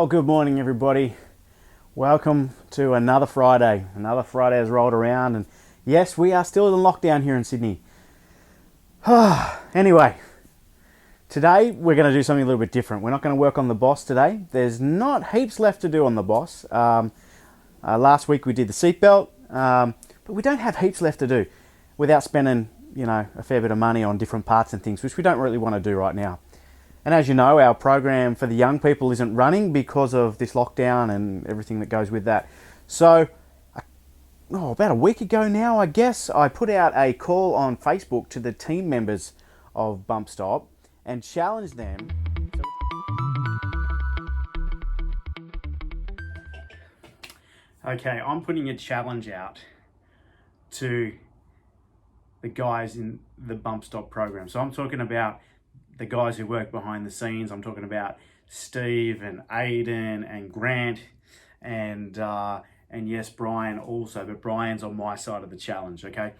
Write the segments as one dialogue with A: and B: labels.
A: Well, good morning everybody. Welcome to another Friday. Another Friday has rolled around and yes, we are still in lockdown here in Sydney. Anyway, today we're going to do something a little bit different. We're not going to work on the Boss today. There's not heaps left to do on the Boss. Last week we did the seatbelt, but we don't have heaps left to do without spending, a fair bit of money on different parts and things, which we don't really want to do right now. And as you know, our program for the young people isn't running because of this lockdown and everything that goes with that. So, about a week ago now, I guess, I put out a call on Facebook to the team members of Bumpstop and challenged them. Okay, I'm putting a challenge out to the guys in the Bumpstop program. So I'm talking about the guys who work behind the scenes. I'm talking about Steve and Aiden and Grant and yes, Brian also, but Brian's on my side of the challenge, okay?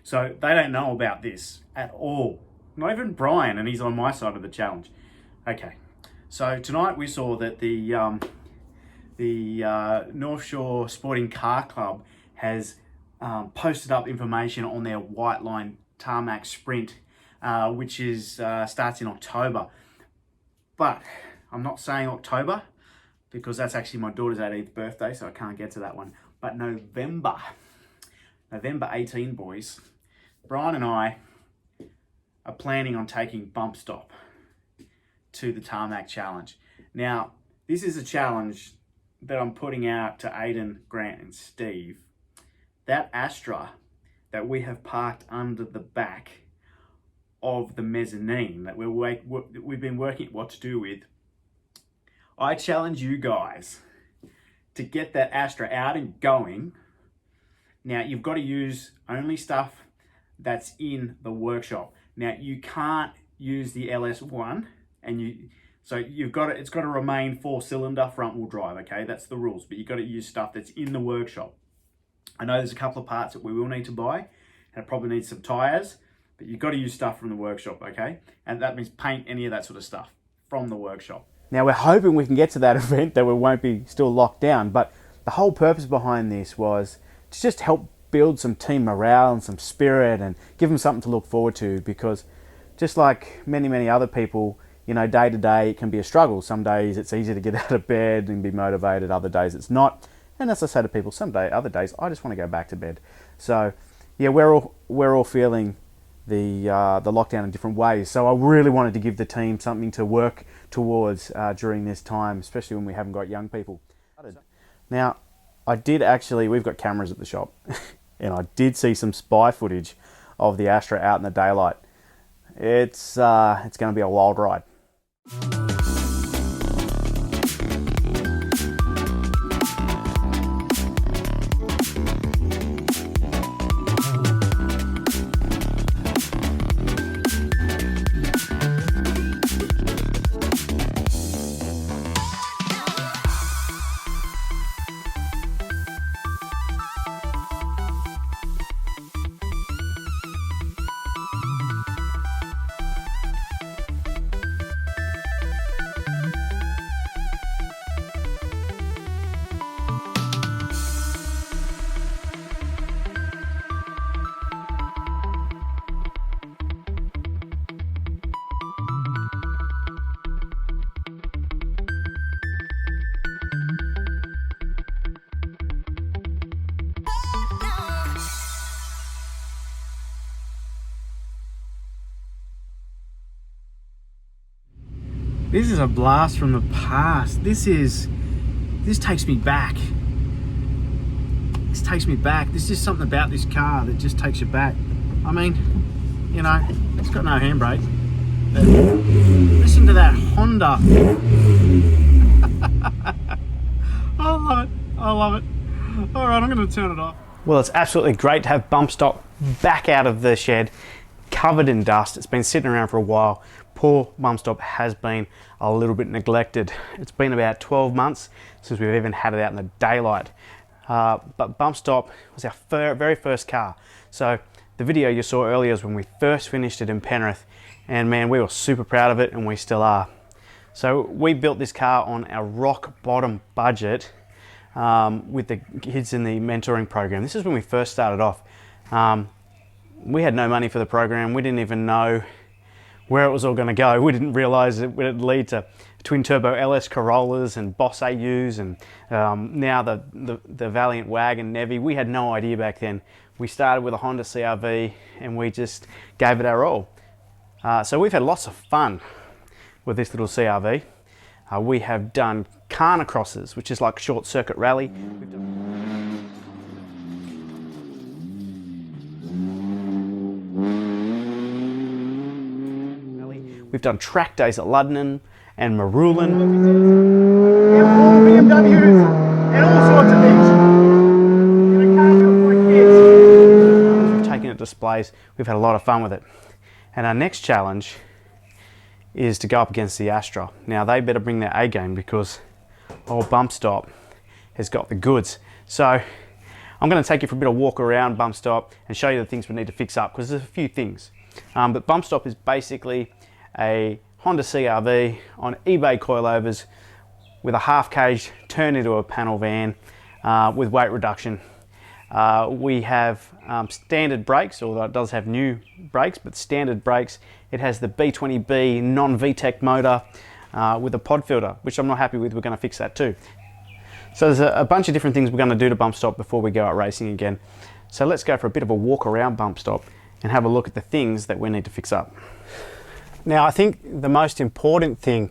A: So they don't know about this at all. Not even Brian, and he's on my side of the challenge. Okay, so tonight we saw that the North Shore Sporting Car Club has posted up information on their White Line Tarmac Sprint, which is starts in October. But I'm not saying October because that's actually my daughter's 18th birthday, so I can't get to that one. But November 18, boys, Brian and I are planning on taking Bumpstop to the Tarmac Challenge. Now, this is a challenge that I'm putting out to Aiden, Grant and Steve. That Astra that we have parked under the back of the mezzanine that we've been working what to do with, I challenge you guys to get that Astra out and going. Now, you've got to use only stuff that's in the workshop. Now, you can't use the LS1 so it's got to remain 4-cylinder front wheel drive, okay? That's the rules, but you've got to use stuff that's in the workshop. I know there's a couple of parts that we will need to buy, and it probably needs some tires, but you've got to use stuff from the workshop, okay? And that means paint, any of that sort of stuff from the workshop. Now, we're hoping we can get to that event, that we won't be still locked down, but the whole purpose behind this was to just help build some team morale and some spirit and give them something to look forward to, because just like many, many other people, day to day it can be a struggle. Some days it's easy to get out of bed and be motivated, other days it's not. And as I say to people, other days I just want to go back to bed. So yeah, we're all feeling the lockdown in different ways. So I really wanted to give the team something to work towards during this time, especially when we haven't got young people. Now, we've got cameras at the shop, and I did see some spy footage of the Astra out in the daylight. It's going to be a wild ride. This is a blast from the past. This takes me back. This takes me back. There's just something about this car that just takes you back. I mean, it's got no handbrake. But listen to that Honda. I love it. All right, I'm going to turn it off. Well, it's absolutely great to have Bumpstop back out of the shed, covered in dust. It's been sitting around for a while. Poor Bumpstop has been a little bit neglected. It's been about 12 months since we've even had it out in the daylight. But Bumpstop was our very first car. So the video you saw earlier is when we first finished it in Penrith, and man, we were super proud of it, and we still are. So we built this car on our rock bottom budget with the kids in the mentoring program. This is when we first started off. We had no money for the program. We didn't even know where it was all going to go. We didn't realize it would lead to twin turbo LS Corollas and Boss AUs and now the Valiant Wagon Nevi. We had no idea back then. We started with a Honda CRV and we just gave it our all. So we've had lots of fun with this little CRV. We have done carnacrosses, which is like short circuit rally. We've done track days at Ludden and Marulan. And all BMWs and all sorts of things. In a car built for kids. We've taken it to displays. We've had a lot of fun with it. And our next challenge is to go up against the Astra. Now they better bring their A game because old Bumpstop has got the goods. So I'm going to take you for a bit of walk around Bumpstop and show you the things we need to fix up because there's a few things. But Bumpstop is basically a Honda CRV on eBay coilovers with a half cage turned into a panel van with weight reduction. We have standard brakes, although it does have new brakes, but standard brakes. It has the B20B non-VTEC motor with a pod filter, which I'm not happy with. We're going to fix that too. So there's a bunch of different things we're going to do to Bumpstop before we go out racing again. So let's go for a bit of a walk around Bumpstop and have a look at the things that we need to fix up. Now I think the most important thing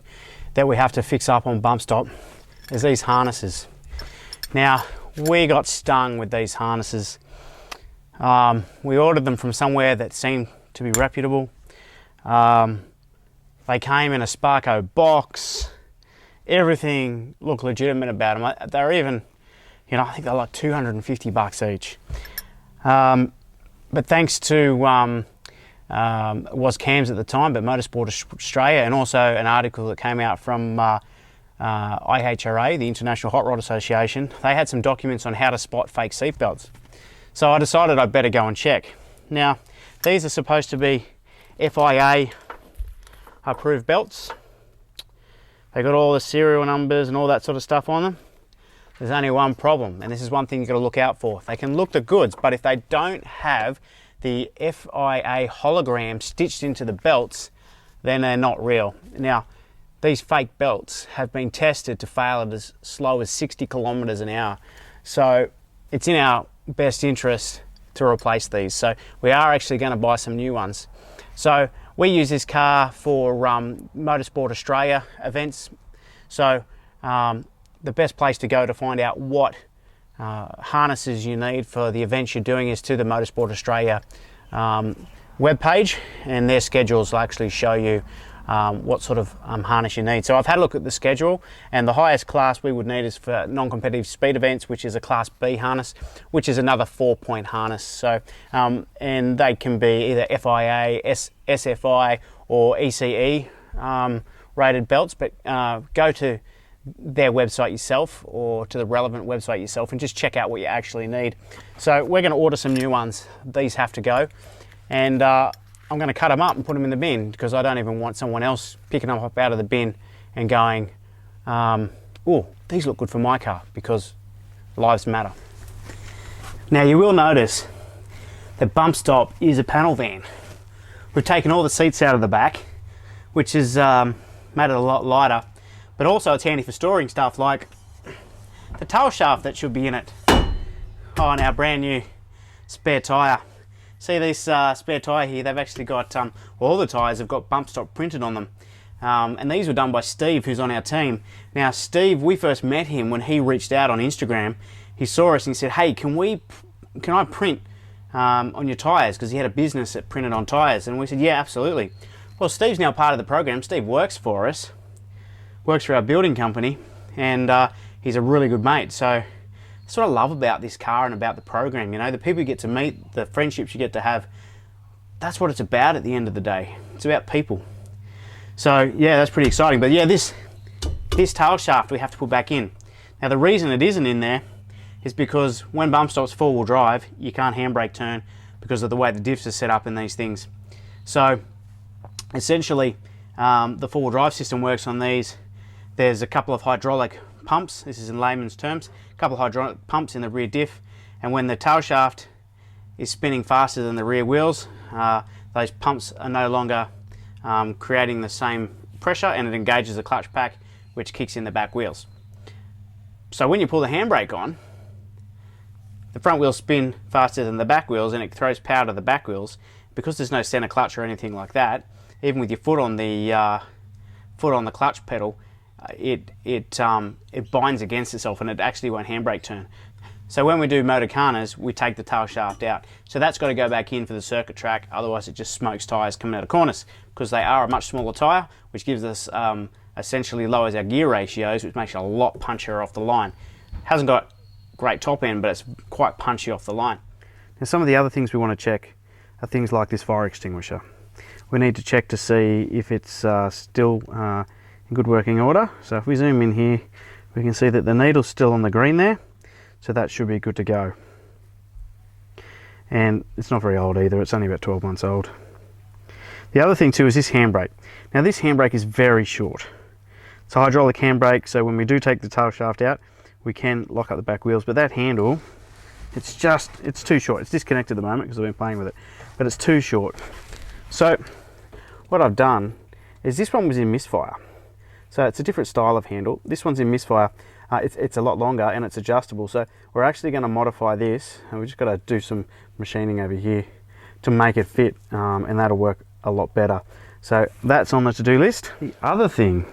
A: that we have to fix up on Bumpstop is these harnesses. Now we got stung with these harnesses. We ordered them from somewhere that seemed to be reputable. They came in a Sparco box. Everything looked legitimate about them. They're even, you know, I think they're like 250 bucks each. But thanks to was CAMS at the time, but Motorsport Australia, and also an article that came out from IHRA, the International Hot Rod Association, they had some documents on how to spot fake seatbelts. So I decided I'd better go and check. Now, these are supposed to be FIA approved belts. They got all the serial numbers and all that sort of stuff on them. There's only one problem, and this is one thing you've got to look out for. They can look the goods, but if they don't have the FIA hologram stitched into the belts, then they're not real. Now, these fake belts have been tested to fail at as slow as 60 kilometers an hour. So it's in our best interest to replace these. So we are actually going to buy some new ones. So we use this car for Motorsport Australia events. So the best place to go to find out what harnesses you need for the events you're doing is to the Motorsport Australia webpage, and their schedules will actually show you what sort of harness you need. So I've had a look at the schedule, and the highest class we would need is for non-competitive speed events, which is a Class B harness, which is another 4-point harness. So and they can be either FIA, SFI or ECE rated belts, but go to their website yourself or to the relevant website yourself and just check out what you actually need. So we're going to order some new ones. These have to go, and I'm going to cut them up and put them in the bin because I don't even want someone else picking them up out of the bin and going, oh, these look good for my car, because lives matter. Now you will notice that Bumpstop is a panel van. We've taken all the seats out of the back, which has made it a lot lighter. But also it's handy for storing stuff like the tail shaft that should be in it. Oh, and our brand new spare tyre. See this spare tyre here, they've actually got, all the tyres have got Bumpstop printed on them. And these were done by Steve, who's on our team. Now Steve, we first met him when he reached out on Instagram. He saw us and he said, hey, can I print on your tyres? Because he had a business that printed on tyres. And we said, yeah, absolutely. Well, Steve's now part of the program. Steve works for us. Works for our building company, and he's a really good mate. So that's what I love about this car and about the program. You know, the people you get to meet, the friendships you get to have, that's what it's about at the end of the day. It's about people. So yeah, that's pretty exciting. But yeah, this tail shaft we have to put back in. Now the reason it isn't in there is because when Bumpstop's four-wheel drive, you can't handbrake turn because of the way the diffs are set up in these things. So essentially, the four-wheel drive system works on these
B: There's a couple of hydraulic pumps, this is in layman's terms, a couple of hydraulic pumps in the rear diff, and when the tail shaft is spinning faster than the rear wheels, those pumps are no longer creating the same pressure, and it engages the clutch pack, which kicks in the back wheels. So when you pull the handbrake on, the front wheels spin faster than the back wheels, and it throws power to the back wheels. Because there's no center clutch or anything like that, even with your foot on the clutch pedal, it binds against itself, and it actually won't handbrake turn. So when we do motorcanas, we take the tail shaft out. So that's got to go back in for the circuit track, otherwise it just smokes tyres coming out of corners, because they are a much smaller tyre, which gives us essentially lowers our gear ratios, which makes it a lot punchier off the line. Hasn't got great top end, but it's quite punchy off the line. Now some of the other things we want to check are things like this fire extinguisher. We need to check to see if it's still in good working order. So if we zoom in here, we can see that the needle's still on the green there, so that should be good to go. And it's not very old either, it's only about 12 months old. The other thing too is this handbrake. Now this handbrake is very short. It's a hydraulic handbrake, so when we do take the tail shaft out, we can lock up the back wheels, but that handle, it's too short. It's disconnected at the moment because I've been playing with it, but it's too short. So what I've done is, this one was in misfire. So it's a different style of handle. This one's in misfire. It's a lot longer and it's adjustable. So we're actually going to modify this, and we've just got to do some machining over here to make it fit, and that'll work a lot better. So that's on the to-do list. The other thing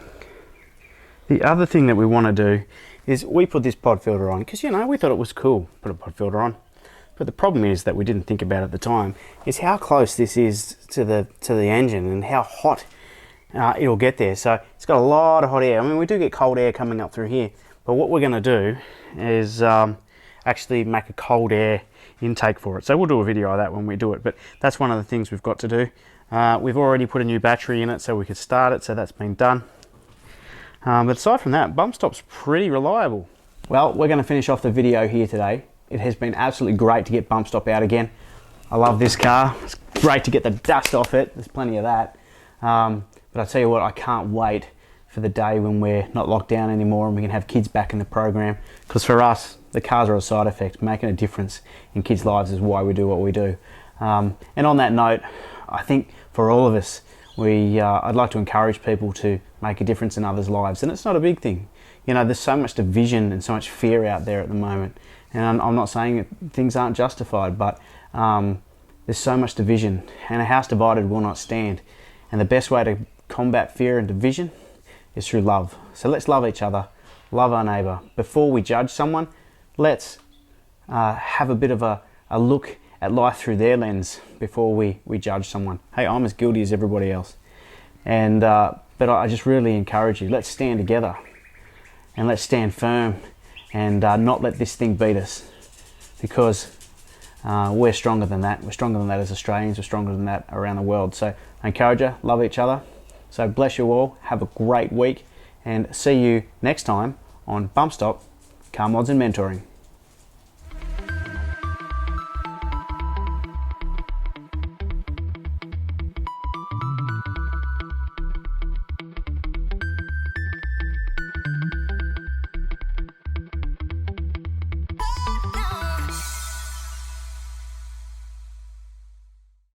B: that we want to do is we put this pod filter on because, you know, we thought it was cool, put a pod filter on. But the problem is that we didn't think about at the time is how close this is to the engine and how hot it'll get there. So it's got a lot of hot air. I mean, we do get cold air coming up through here, but what we're going to do is actually make a cold air intake for it. So we'll do a video of that when we do it, but that's one of the things we've got to do. We've already put a new battery in it so we could start it, so that's been done. But aside from that, Bumpstop's pretty reliable. Well, we're going to finish off the video here today. It has been absolutely great to get Bumpstop out again. I love this car. It's great to get the dust off it. There's plenty of that. But I tell you what, I can't wait for the day when we're not locked down anymore and we can have kids back in the program. Because for us, the cars are a side effect. Making a difference in kids' lives is why we do what we do. And on that note, I think for all of us, I'd like to encourage people to make a difference in others' lives, and it's not a big thing. You know, there's so much division and so much fear out there at the moment, and I'm not saying that things aren't justified, but there's so much division, and a house divided will not stand, and the best way to combat fear and division is through love. So let's love each other, love our neighbour. Before we judge someone, let's have a bit of a look at life through their lens before we judge someone. Hey, I'm as guilty as everybody else. And but I just really encourage you, let's stand together and let's stand firm and not let this thing beat us, because we're stronger than that. We're stronger than that as Australians. We're stronger than that around the world. So I encourage you, love each other. So bless you all. Have a great week and see you next time on Bumpstop Car Mods and Mentoring.